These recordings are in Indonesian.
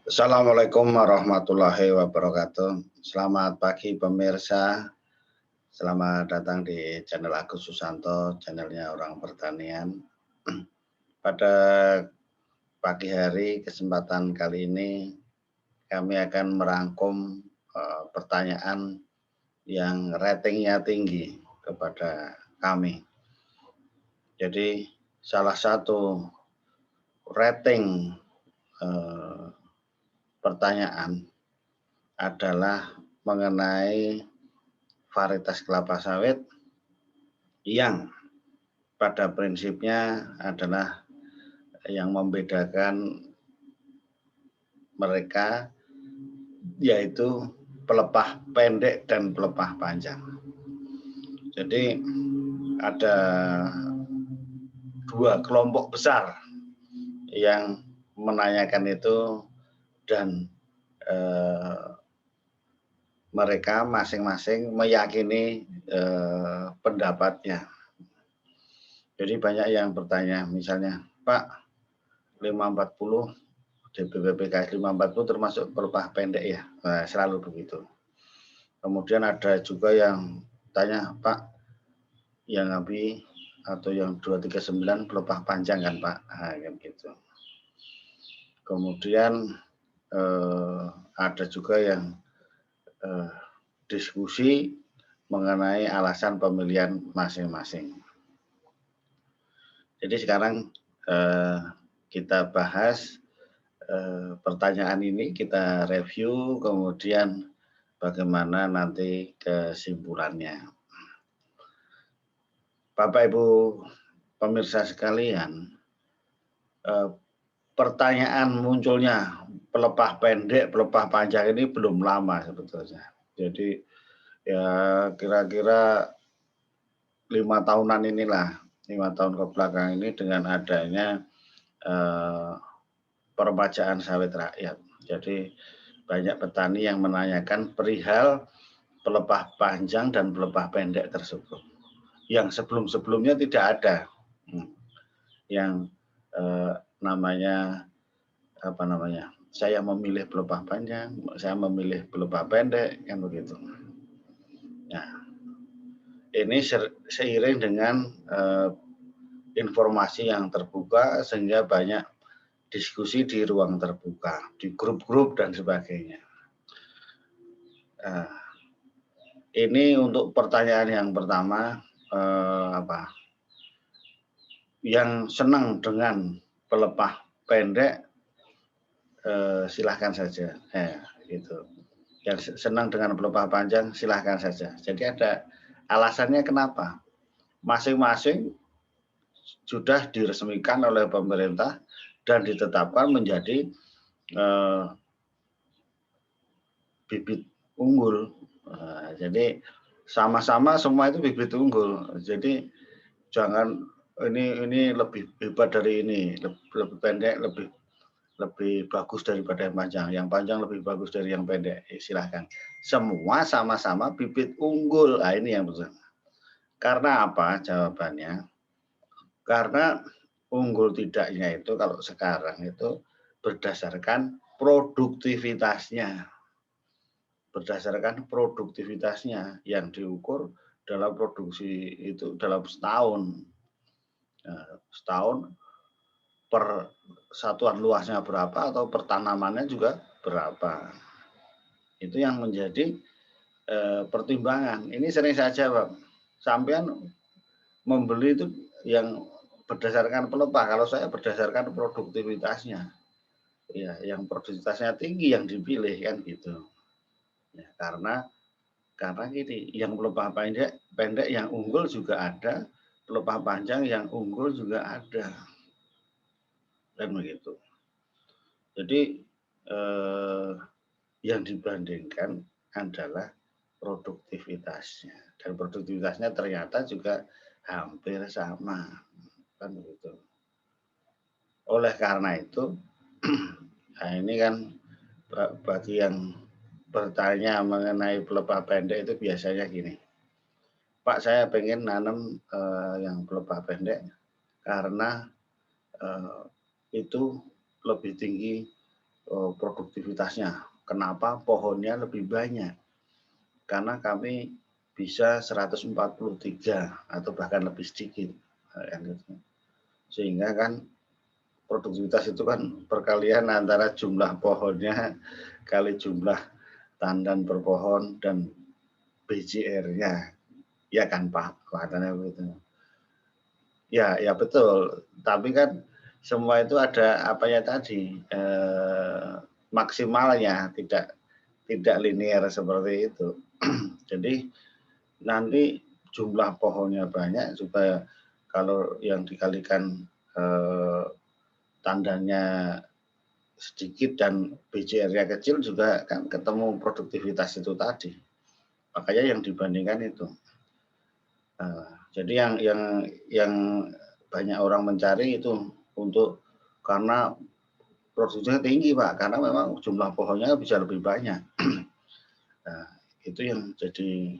Assalamualaikum warahmatullahi wabarakatuh. Selamat pagi pemirsa. Selamat datang di channel Agus Susanto, channelnya orang pertanian. Pada pagi hari kesempatan kali ini kami akan merangkum pertanyaan yang ratingnya tinggi kepada kami. Jadi salah satu rating pertanyaan adalah mengenai varietas kelapa sawit yang pada prinsipnya adalah yang membedakan mereka yaitu pelepah pendek dan pelepah panjang. Jadi ada dua kelompok besar yang menanyakan itu dan mereka masing-masing meyakini pendapatnya. Jadi banyak yang bertanya, misalnya, Pak, 540 DBPPKS 540 termasuk pelepah pendek ya? Nah, selalu begitu. Kemudian ada juga yang tanya, Pak, yang ABI atau yang 239 pelepah panjang kan Pak? Nah, kan gitu. Kemudian ada juga yang diskusi mengenai alasan pemilihan masing-masing. Jadi sekarang kita bahas pertanyaan ini, kita review, kemudian bagaimana nanti kesimpulannya. Bapak Ibu pemirsa sekalian, pertanyaan munculnya pelepah pendek, pelepah panjang ini belum lama sebetulnya. Jadi ya kira-kira 5 tahunan inilah, 5 tahun ke belakang ini dengan adanya permajaan sawit rakyat. Jadi banyak petani yang menanyakan perihal pelepah panjang dan pelepah pendek tersebut. Yang sebelum-sebelumnya tidak ada. Yang namanya saya memilih pelepah panjang, saya memilih pelepah pendek, kan begitu. Nah, ini seiring dengan informasi yang terbuka sehingga banyak diskusi di ruang terbuka, di grup-grup dan sebagainya. Ini untuk pertanyaan yang pertama, yang senang dengan pelepah pendek silahkan saja, gitu. Yang senang dengan pelepah panjang silahkan saja. Jadi ada alasannya kenapa? Masing-masing sudah diresmikan oleh pemerintah dan ditetapkan menjadi bibit unggul. Jadi sama-sama semua itu bibit unggul. Jadi jangan ini lebih hebat dari ini, lebih pendek, lebih bagus daripada yang panjang. Yang panjang lebih bagus dari yang pendek. Silahkan. Semua sama-sama bibit unggul. Nah, ini yang betul. Karena apa jawabannya? Karena unggul tidaknya itu kalau sekarang itu berdasarkan produktivitasnya. Berdasarkan produktivitasnya yang diukur dalam produksi itu dalam setahun. Setahun per satuan luasnya berapa atau pertanamannya juga berapa. Itu yang menjadi pertimbangan. Ini sering saja Pak, sampean membeli itu yang berdasarkan pelepah, kalau saya berdasarkan produktivitasnya. Ya, yang produktivitasnya tinggi yang dipilih kan gitu. Ya, karena gini, yang pelepah pendek yang unggul juga ada, pelepah panjang yang unggul juga ada. Dan begitu. Jadi yang dibandingkan adalah produktivitasnya, dan produktivitasnya ternyata juga hampir sama, kan begitu. Oleh karena itu, nah ini kan bagi yang bertanya mengenai pelepah pendek itu biasanya gini, Pak, saya pengen nanam yang pelepah pendek karena itu lebih tinggi produktivitasnya. Kenapa? Pohonnya lebih banyak. Karena kami bisa 143 atau bahkan lebih sedikit. Sehingga kan produktivitas itu kan perkalian antara jumlah pohonnya kali jumlah tandan per pohon dan BJR-nya. Ya kan Pak, kelihatannya begitu. Ya, ya betul. Tapi kan semua itu ada apanya tadi, maksimalnya, tidak linear seperti itu. Jadi nanti jumlah pohonnya banyak supaya kalau yang dikalikan tandannya sedikit dan BJR-nya kecil juga kan ketemu produktivitas itu tadi. Makanya yang dibandingkan itu. Jadi yang banyak orang mencari itu untuk karena produksinya tinggi Pak, karena memang jumlah pohonnya bisa lebih banyak. Nah, itu yang jadi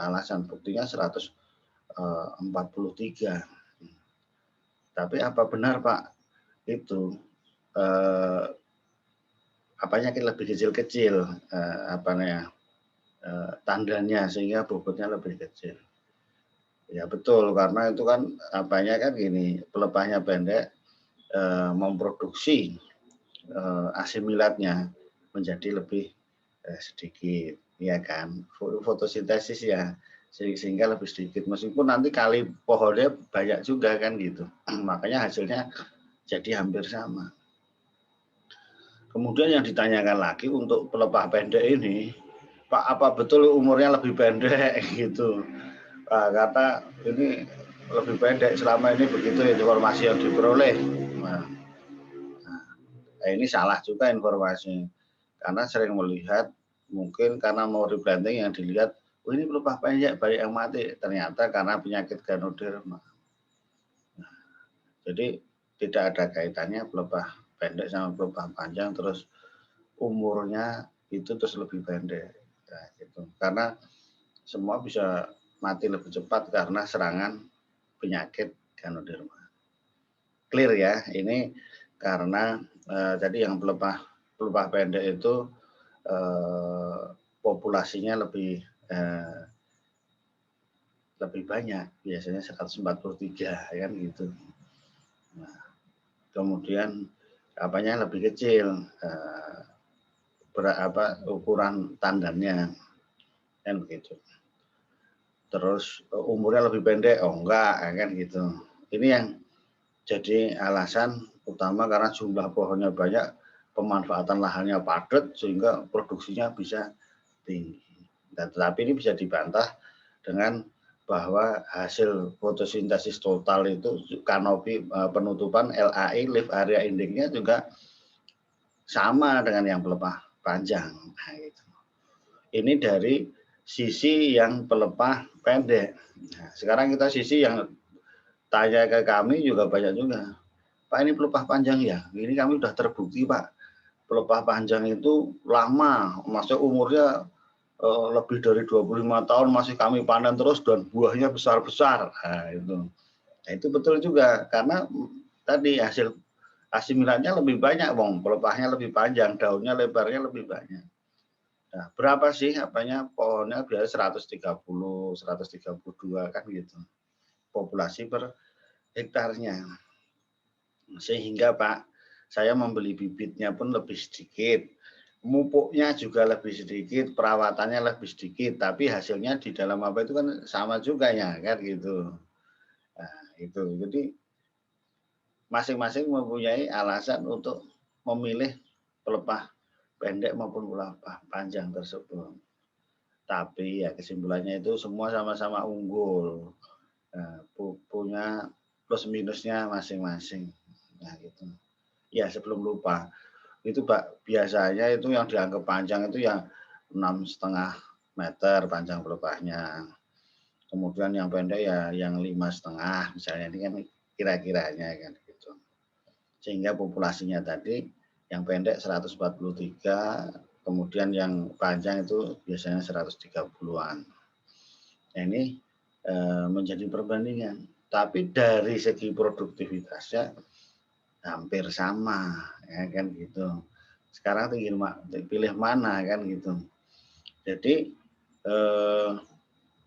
alasan, buktinya 143. Tapi apa benar Pak itu apanya lebih kecil-kecil tandannya sehingga bobotnya lebih kecil. Ya betul, karena itu kan apanya kan gini, pelepahnya pendek, memproduksi asimilatnya menjadi lebih sedikit, ya kan, fotosintesis ya, sehingga lebih sedikit, meskipun nanti kali pohonnya banyak juga kan gitu, makanya hasilnya jadi hampir sama. Kemudian yang ditanyakan lagi untuk pelepah pendek ini, Pak, apa betul umurnya lebih pendek gitu? Karena ini lebih pendek selama ini begitu informasi yang diperoleh. Nah, ini salah juga informasi karena sering melihat mungkin karena mau replanting yang dilihat, oh ini pelepah pendek banyak yang mati, ternyata karena penyakit Ganoderma. Nah, jadi tidak ada kaitannya pelepah pendek sama pelepah panjang terus umurnya itu terus lebih pendek. Nah, gitu. Karena semua bisa mati lebih cepat karena serangan penyakit Ganoderma. Clear ya, ini karena jadi yang pelepah pendek itu populasinya lebih banyak, biasanya 143 kan gitu. Nah, kemudian apanya lebih kecil, ukuran tandannya kan begitu. Terus umurnya lebih pendek, oh enggak kan gitu. Ini yang jadi alasan utama karena jumlah pohonnya banyak, pemanfaatan lahannya padat sehingga produksinya bisa tinggi. Dan tetapi ini bisa dibantah dengan bahwa hasil fotosintesis total itu kanopi penutupan LAI leaf area index-nya juga sama dengan yang pelepah panjang. Nah, gitu. Ini dari sisi yang pelepah pendek. Nah, sekarang kita sisi yang tanya ke kami juga banyak juga. Pak, ini pelepah panjang ya? Ini kami sudah terbukti Pak. Pelepah panjang itu lama, maksudnya umurnya lebih dari 25 tahun masih kami panen terus dan buahnya besar-besar. Nah, itu betul juga karena tadi hasil asimilatnya lebih banyak, pelepahnya lebih panjang, daunnya lebarnya lebih banyak. Nah, berapa sih pohonnya biasanya 130, 132 kan gitu. Populasi per hektarnya. Sehingga Pak, saya membeli bibitnya pun lebih sedikit. Mupuknya juga lebih sedikit, perawatannya lebih sedikit, tapi hasilnya di dalam apa itu kan sama juga ya kan gitu. Nah, itu. Jadi masing-masing mempunyai alasan untuk memilih pelepah pendek maupun pelepah panjang tersebut. Tapi ya kesimpulannya itu semua sama-sama unggul. Nah, punya plus minusnya masing-masing. Nah, gitu. Ya, sebelum lupa, itu Pak, biasanya itu yang dianggap panjang itu yang 6,5 meter panjang pelepahnya. Kemudian yang pendek ya yang 5,5 misalnya, ini kan kira-kiranya kan gitu. Sehingga populasinya tadi yang pendek 143, kemudian yang panjang itu biasanya 130-an. Nah, ini menjadi perbandingan. Tapi dari segi produktivitasnya hampir sama, ya kan gitu. Sekarang tinggal pilih mana kan gitu. Jadi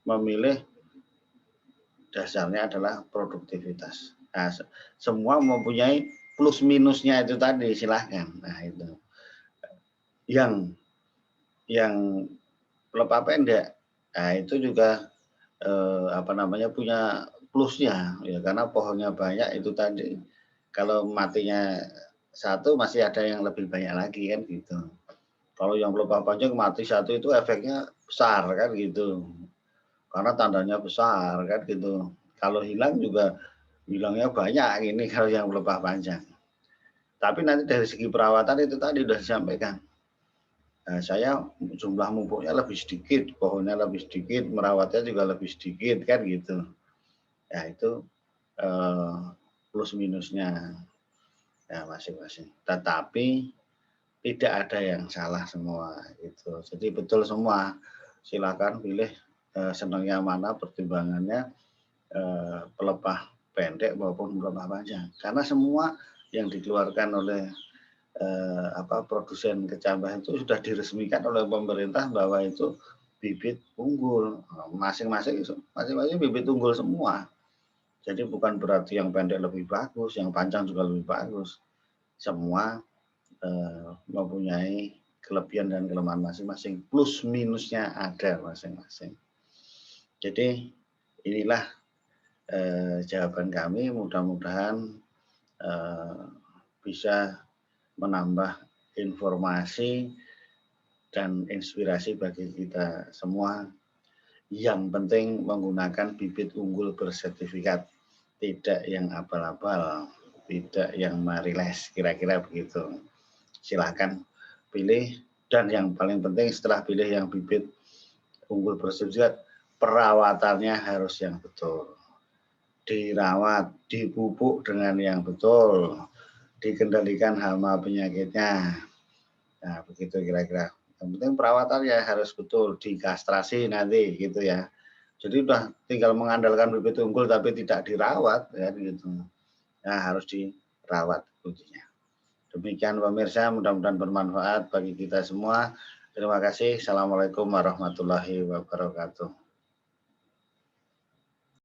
memilih dasarnya adalah produktivitas. Nah, semua mempunyai plus minusnya itu tadi, silahkan. Nah itu yang pelepah pendek, nah itu juga punya plusnya ya, karena pohonnya banyak itu tadi. Kalau matinya satu masih ada yang lebih banyak lagi kan gitu. Kalau yang pelepah panjang mati satu itu efeknya besar kan gitu. Karena tandanya besar kan gitu. Kalau hilang juga hilangnya banyak ini kalau yang pelepah panjang. Tapi nanti dari segi perawatan itu tadi sudah disampaikan. Nah, saya jumlah mumpuknya lebih sedikit, pohonnya lebih sedikit, merawatnya juga lebih sedikit kan gitu. Ya itu plus minusnya ya masing-masing. Tetapi tidak ada yang salah semua gitu. Jadi betul semua. Silakan pilih senangnya mana, pertimbangannya pelepah pendek maupun pelepah panjang. Karena semua yang dikeluarkan oleh produsen kecambah itu sudah diresmikan oleh pemerintah bahwa itu bibit unggul. Masing-masing bibit unggul semua. Jadi bukan berarti yang pendek lebih bagus, yang panjang juga lebih bagus. Semua mempunyai kelebihan dan kelemahan masing-masing. Plus minusnya ada masing-masing. Jadi inilah jawaban kami. Mudah-mudahan bisa menambah informasi dan inspirasi bagi kita semua. Yang penting menggunakan bibit unggul bersertifikat, tidak yang abal-abal, tidak yang mariles, kira-kira begitu. Silahkan pilih, dan yang paling penting setelah pilih yang bibit unggul bersertifikat, perawatannya harus yang betul. Dirawat, dipupuk dengan yang betul, dikendalikan hama penyakitnya. Nah, begitu kira-kira. Yang penting perawatannya harus betul, dikastrasi nanti gitu ya. Jadi udah tinggal mengandalkan bibit unggul tapi tidak dirawat ya gitu. Nah, harus dirawat kuncinya. Demikian pemirsa, mudah-mudahan bermanfaat bagi kita semua. Terima kasih. Assalamualaikum warahmatullahi wabarakatuh.